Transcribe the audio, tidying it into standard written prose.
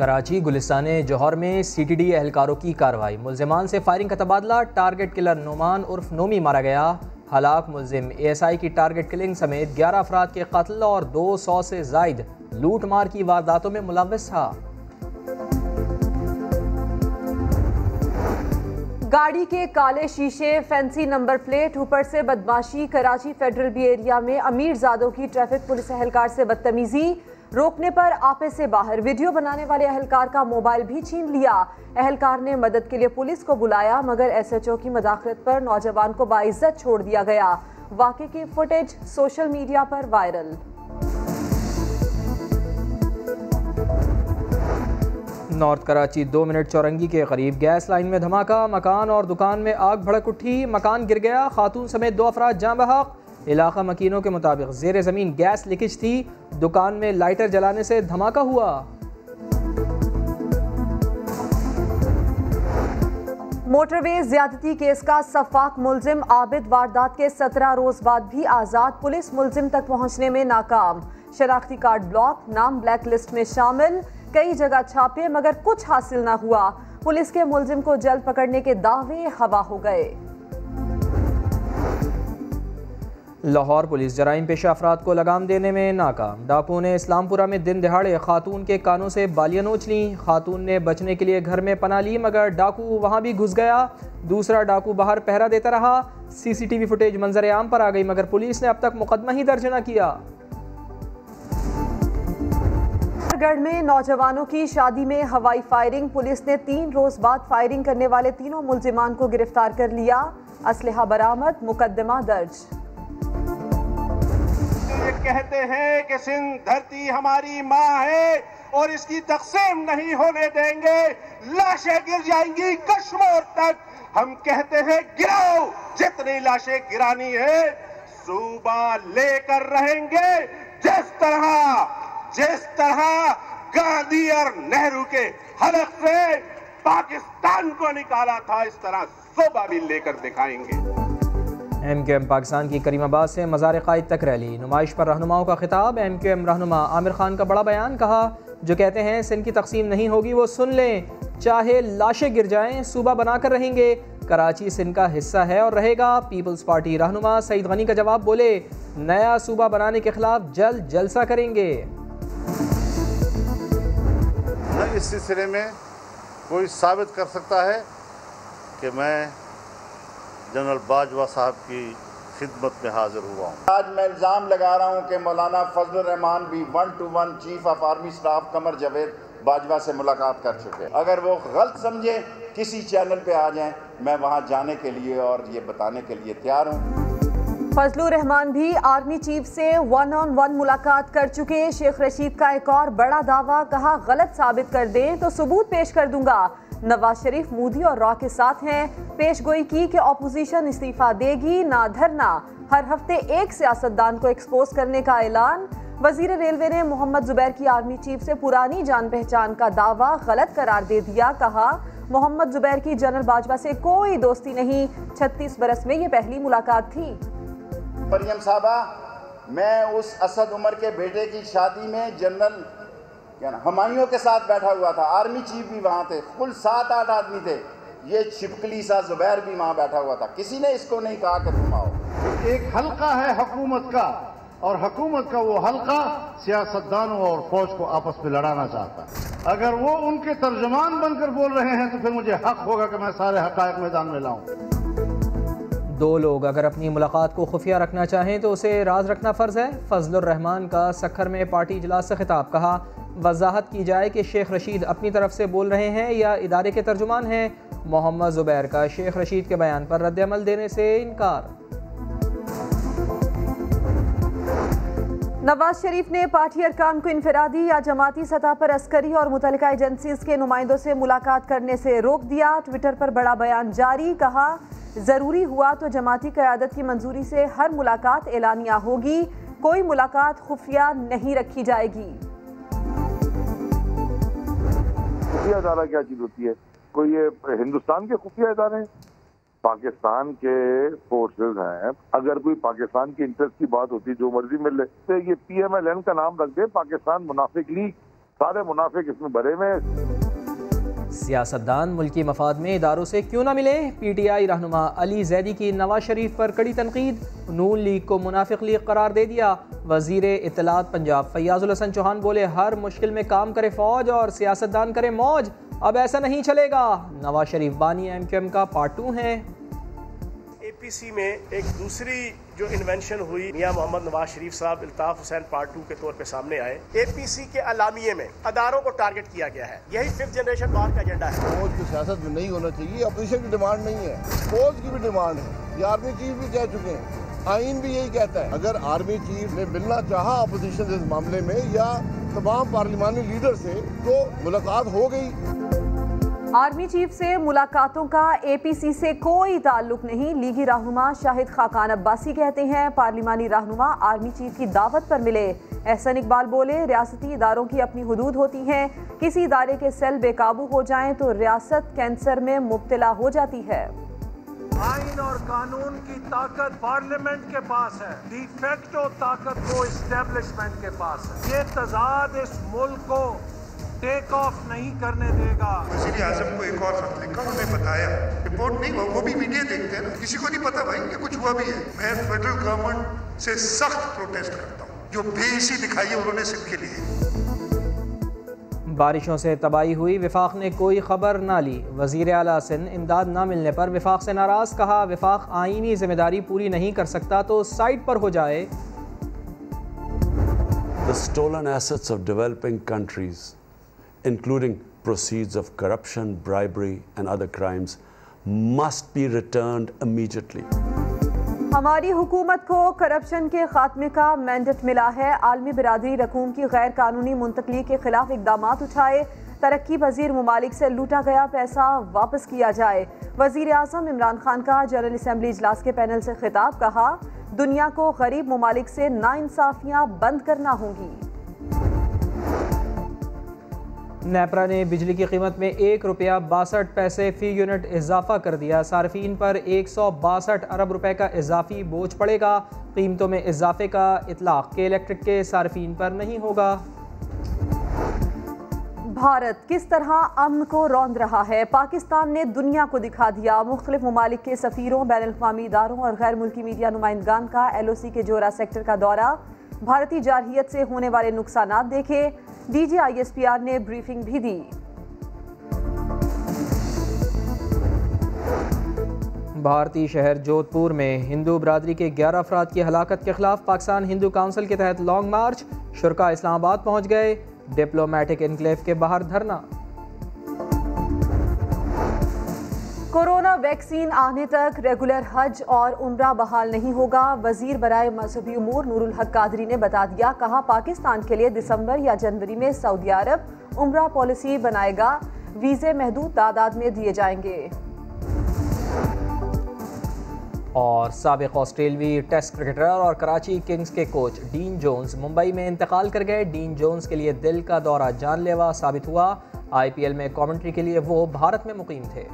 कराची गुलिस्तान जौहर में CTD एहलकारों की कार्रवाई। मुल्जिमान से फायरिंग का तबादला। टारगेट किलर नोमान उर्फ नोमी मारा गया। हलाक मुल्जिम ASI की टारगेट किलिंग समेत 11 अफराद के कत्ल और 200 से जायद लूट मार की वारदातों में मुलव्वस था। गाड़ी के काले शीशे, फैंसी नंबर प्लेट, ऊपर से बदमाशी। कराची फेडरल बी एरिया में अमीरजादों की ट्रैफिक पुलिस एहलकार से बदतमीजी। रोकने पर आपे से बाहर। वीडियो बनाने वाले एहलकार का मोबाइल भी छीन लिया। एहलकार ने मदद के लिए पुलिस को बुलाया मगर SHO की मदाखलत पर नौजवान को बाइज्जत छोड़ दिया गया। वाक़े की फुटेज सोशल मीडिया पर वायरल। नॉर्थ कराची 2 मिनट चौरंगी के करीब गैस लाइन में धमाका। मकान और दुकान में आग भड़क उठी। मकान गिर गया। खातून समेत 2 अफराद जाँ बहक। इलाका मकीनों के मुताबिक जेर ज़मीन गैस लीकेज थी। दुकान में लाइटर जलाने से धमाका हुआ। मोटरवे ज्यादती केस का सफाक मुल्जिम आबिद वारदात के 17 रोज बाद भी आजाद। पुलिस मुल्जिम तक पहुंचने में नाकाम। शनाख्ती कार्ड ब्लॉक, नाम ब्लैक लिस्ट में शामिल। कई जगह छापे मगर कुछ हासिल ना हुआ। पुलिस के मुल्जिम को जल्द पकड़ने के दावे हवा हो गए। लाहौर पुलिस जराइम पेशा अफराद को लगाम देने में नाकाम। डाकुओं ने इस्लामपुरा में दिन दिहाड़े खातून के कानों से बालियां नोच लीं। खातून ने बचने के लिए घर में पनाह ली मगर डाकू वहां भी घुस गया। दूसरा डाकू बाहर पहरा देता रहा। CCTV फुटेज मंजर आम पर आ गई मगर पुलिस ने अब तक मुकदमा ही दर्ज न किया। गढ़ में नौजवानों की शादी में हवाई फायरिंग। पुलिस ने 3 रोज बाद फायरिंग करने वाले तीनों मुल्जिमान को गिरफ्तार कर लिया। असलहा बरामद, मुकदमा दर्ज। कहते हैं कि सिंध धरती हमारी माँ है और इसकी तकसीम नहीं होने देंगे। लाशें गिर जाएंगी कश्मीर तक। हम कहते हैं गिराओ, जितनी लाशें गिरानी है सूबा लेकर रहेंगे। जिस तरह गांधी और नेहरू के हलक से पाकिस्तान को निकाला था, इस तरह सूबा भी लेकर दिखाएंगे। MQM पाकिस्तान की करीमाबाद से मज़ार क़ाइद तक रैली। नुमाइश पर रहनुमाओं का खिताब। MQM रहनुमा आमिर खान का बड़ा बयान। कहा जो कहते हैं सिंध की तकसीम नहीं होगी वो सुन लें, चाहे लाशें गिर जाएं सूबा बनाकर रहेंगे। कराची सिंध का हिस्सा है और रहेगा। पीपल्स पार्टी रहनुमा सईद गनी का जवाब। बोले नया सूबा बनाने के खिलाफ जल्द जलसा करेंगे। न इस सिलसिले में कोई साबित कर सकता है कि मैं जनरल बाजवा साहब की खिदमत में हाजिर हुआ हूँ। आज मैं इल्ज़ाम लगा रहा हूँ कि मौलाना फजलुर रहमान भी 1-to-1 chief of army staff Qamar Javed Bajwa से मुलाकात कर चुके हैं। अगर वो गलत समझे किसी चैनल पे आ जाएं, मैं वहाँ जाने के लिए और ये बताने के लिए तैयार हूँ। फजलुर रहमान भी आर्मी चीफ से 1-on-1 मुलाकात कर चुके। शेख रशीद का एक और बड़ा दावा। कहा गलत साबित कर दें तो सबूत पेश कर दूंगा। नवाज शरीफ मोदी और रॉ के साथ हैं। पेशगोई की कि ऑपोजिशन इस्तीफा देगी ना धरना। हर हफ्ते एक सियासतदान को एक्सपोज करने का ऐलान। वजीर रेलवे ने मोहम्मद जुबैर की आर्मी चीफ से पुरानी जान पहचान का दावा गलत करार दे दिया। कहा मोहम्मद जुबैर की जनरल बाजवा से कोई दोस्ती नहीं। 36 बरस में ये पहली मुलाकात थी। मरियम साहबा, मैं उस असद उमर के बेटे की शादी में जनरल हुमायूं के साथ बैठा हुआ था। आर्मी चीफ भी वहाँ थे। कुल 7-8 आदमी थे। ये छिपकली सा जुबैर भी वहाँ बैठा हुआ था। किसी ने इसको नहीं कहा कि तुम आओ। एक हल्का है हुकूमत का और हुकूमत का वो हल्का सियासतदानों और फौज को आपस में लड़ाना चाहता है। अगर वो उनके तर्जमान बनकर बोल रहे हैं तो फिर मुझे हक होगा कि मैं सारे हक़ाइक़ मैदान में लाऊं। 2 लोग अगर अपनी मुलाकात को खुफिया रखना चाहें तो उसे राज रखना फ़र्ज़ है। फजलुर रहमान का सखर में पार्टी इजलास से खिताब। कहा वजाहत की जाए कि शेख रशीद अपनी तरफ से बोल रहे हैं या इदारे के तर्जुमान हैं। मोहम्मद जुबैर का शेख रशीद के बयान पर रद्द-ए-अमल देने से इनकार। नवाज शरीफ ने पार्टी अरकान को इनफरादी या जमाती सतह पर अस्करी और मुतल्लिका एजेंसीज के नुमाइंदों से मुलाकात करने से रोक दिया। ट्विटर पर बड़ा बयान जारी। कहा जरूरी हुआ तो जमाती क़यादत की मंजूरी से हर मुलाकात एलानिया होगी। कोई मुलाकात खुफिया नहीं रखी जाएगी। खुफिया इदारा क्या चीज होती है? कोई ये हिंदुस्तान के खुफिया इदारे हैं? पाकिस्तान के फोर्सेज हैं। अगर कोई पाकिस्तान के इंटरेस्ट की बात होती जो मर्जी मिल ले तो ये PMLN का नाम रख दे, पाकिस्तान मुनाफिक लीग। सारे मुनाफिक इसमें भरे हुए हैं। सियासतदान मुल्की मफाद में इदारों से क्यों न मिले, PTI रहनुमा अली जैदी की नवाज शरीफ पर कड़ी तनकीद। नून लीग को मुनाफिक लीग करार दे दिया। वजीर इत्तलात पंजाब फैयाजुल हसन चौहान बोले हर मुश्किल में काम करे फौज और सियासतदान करे मौज, अब ऐसा नहीं चलेगा। नवाज शरीफ बानी MQM का पार्ट 2 हैं। APC में एक दूसरी जो इन्वेंशन हुई, मियां मोहम्मद नवाज शरीफ साहब इल्ताफ हुसैन पार्ट 2 के तौर पे सामने आए। APC के अलामिये में अदारों को टारगेट किया गया है। यही 5th जनरेशन वार का एजेंडा है। फौज की सियासत में नहीं होना चाहिए, अपोजिशन की डिमांड नहीं है, फौज की भी डिमांड है। ये आर्मी चीफ भी कह चुके हैं, आइन भी यही कहता है। अगर आर्मी चीफ ने मिलना चाहा अपोजिशन से इस मामले में या तमाम पार्लिमानी लीडर से, तो मुलाकात हो गई। आर्मी चीफ से मुलाकातों का APC से कोई ताल्लुक नहीं। लीगी रहनुमा शाहिद खाकान अब्बासी कहते हैं पार्लिमानी रहनुमा आर्मी चीफ की दावत पर मिले। एहसन इकबाल बोले रियासती इदारों की अपनी हुदूद होती हैं, किसी इदारे के सेल बेकाबू हो जाएं तो रियासत कैंसर में मुब्तला हो जाती है। आइन और कानून की ताकत पार्लियामेंट के पास है, डी फैक्टो ताकत को एस्टेब्लिशमेंट के पास है। ये तजाद इस मुल्क को टेक ऑफ नहीं करने देगा। वज़ीर आज़म को एक और खत लिखा, उन्हें बताया, रिपोर्ट नहीं वो भी मीडिया देखते हैं ना, किसी को नहीं पता भाई ये कुछ हुआ भी है। मैं फेडरल गवर्नमेंट से सख्त प्रोटेस्ट करता हूँ, जो बेहिसी दिखाई है उन्होंने सिर्फ के लिए। बारिशों से तबाही हुई, विफाक ने कोई खबर ना ली। वज़ीर आला सिंध इमदाद न मिलने पर विफाक से नाराज़, कहा विफाक आईनी जिम्मेदारी पूरी नहीं कर सकता तो साइड पर हो जाए। The stolen assets of developing countries, including proceeds of corruption, bribery and other crimes, must be returned immediately. हमारी हुकूमत को करप्शन के खात्मे का मैंडेट मिला है। आलमी बिरादरी रकूम की गैर कानूनी मुंतकली के खिलाफ इकदामात उठाए। तरक्की पजीर ममालिक से लूटा गया पैसा वापस किया जाए। वजीर आज़म इमरान खान का जनरल असम्बली इजलास के पैनल से खिताब, कहा दुनिया को गरीब ममालिक से नाइंसाफियाँ बंद करना होंगी। नेपरा ने बिजली की कीमत में ₹1.62 फी यूनिट इजाफा कर दिया। सार्फिन पर 162 अरब रुपए का इजाफी बोझ पड़ेगा। कीमतों में इजाफे का इतलाक के इलेक्ट्रिक के सार्फिन पर नहीं होगा। भारत किस तरह अमन को रौंद रहा है, पाकिस्तान ने दुनिया को दिखा दिया। मुख्तलिफ ममालिक के सफ़ीरों, बैन अल-अक़वामी इदारों और गैर मुल्की मीडिया नुमाइंदगान का LOC के जोरा सेक्टर का दौरा। भारतीय जारहियत से होने वाले नुकसानात देखे। DG ISPR ने ब्रीफिंग भी दी। भारतीय शहर जोधपुर में हिंदू बरादरी के 11 अफराद की हलाकत के खिलाफ पाकिस्तान हिंदू काउंसिल के तहत लॉन्ग मार्च। शुरका इस्लामाबाद पहुंच गए। डिप्लोमेटिक एनक्लेव के बाहर धरना। कोरोना वैक्सीन आने तक रेगुलर हज और उम्रा बहाल नहीं होगा। वजीर बराए मजहबी उमूर नूरुल हक कादरी ने बता दिया, कहा पाकिस्तान के लिए दिसंबर या जनवरी में सऊदी अरब उम्रा पॉलिसी बनाएगा। वीज़े महदूद तादाद में दिए जाएंगे। और साबिक ऑस्ट्रेलवी टेस्ट क्रिकेटर और कराची किंग्स के कोच डीन जोन्स मुंबई में इंतकाल कर गए। डीन जोन्स के लिए दिल का दौरा जानलेवा साबित हुआ। IPL में कमेंट्री के लिए वो भारत में मुकीम थे।